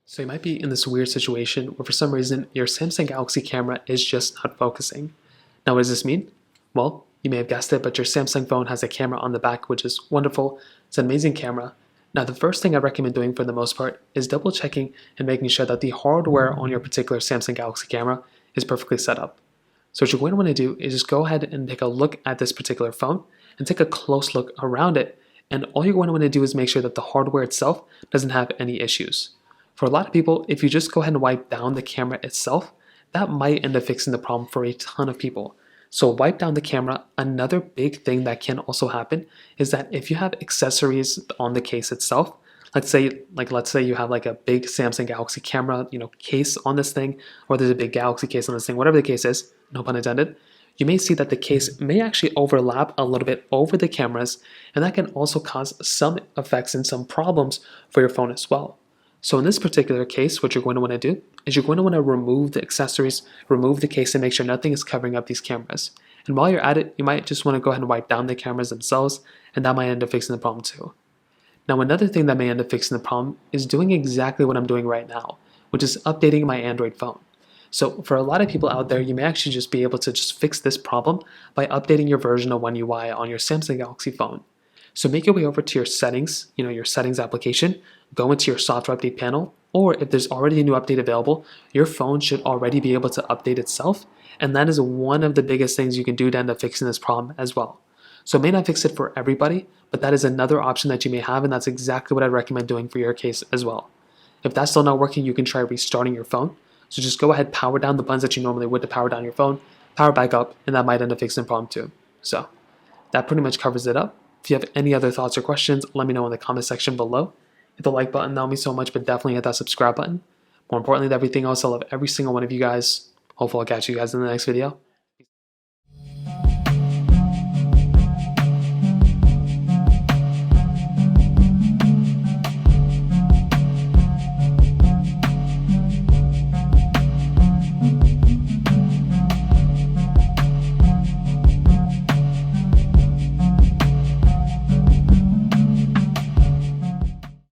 So you might be in this weird situation where for some reason your Samsung Galaxy camera is just not focusing. Now what does this mean? Well, you may have guessed it, but your Samsung phone has a camera on the back, which is wonderful. It's an amazing camera. Now the first thing I recommend doing for the most part is double checking and making sure that the hardware on your particular Samsung Galaxy camera is perfectly set up. So what you're going to want to do is just go ahead and take a look at this particular phone and take a close look around it. And all you're going to want to do is make sure that the hardware itself doesn't have any issues. For a lot of people, if you just go ahead and wipe down the camera itself, that might end up fixing the problem for a ton of people. So wipe down the camera. Another big thing that can also happen is that if you have accessories on the case itself, let's say you have like a big Samsung Galaxy camera, case on this thing, or there's a big Galaxy case on this thing, whatever the case is, no pun intended, you may see that the case may actually overlap a little bit over the cameras, and that can also cause some effects and some problems for your phone as well. So in this particular case, what you're going to want to do is you're going to want to remove the accessories, remove the case, and make sure nothing is covering up these cameras. And while you're at it, you might just want to go ahead and wipe down the cameras themselves, and that might end up fixing the problem too. Now another thing that may end up fixing the problem is doing exactly what I'm doing right now, which is updating my Android phone. So for a lot of people out there, you may actually just be able to just fix this problem by updating your version of One UI on your Samsung Galaxy phone. So make your way over to your settings, your settings application, go into your software update panel, or if there's already a new update available, your phone should already be able to update itself. And that is one of the biggest things you can do to end up fixing this problem as well. So it may not fix it for everybody, but that is another option that you may have, and that's exactly what I'd recommend doing for your case as well. If that's still not working, you can try restarting your phone. So just go ahead, power down the buttons that you normally would to power down your phone, power back up, and that might end up fixing the problem too. So that pretty much covers it up. If you have any other thoughts or questions, let me know in the comment section below. Hit the like button, that would mean so much, but definitely hit that subscribe button. More importantly than everything else, I love every single one of you guys. Hopefully I'll catch you guys in the next video.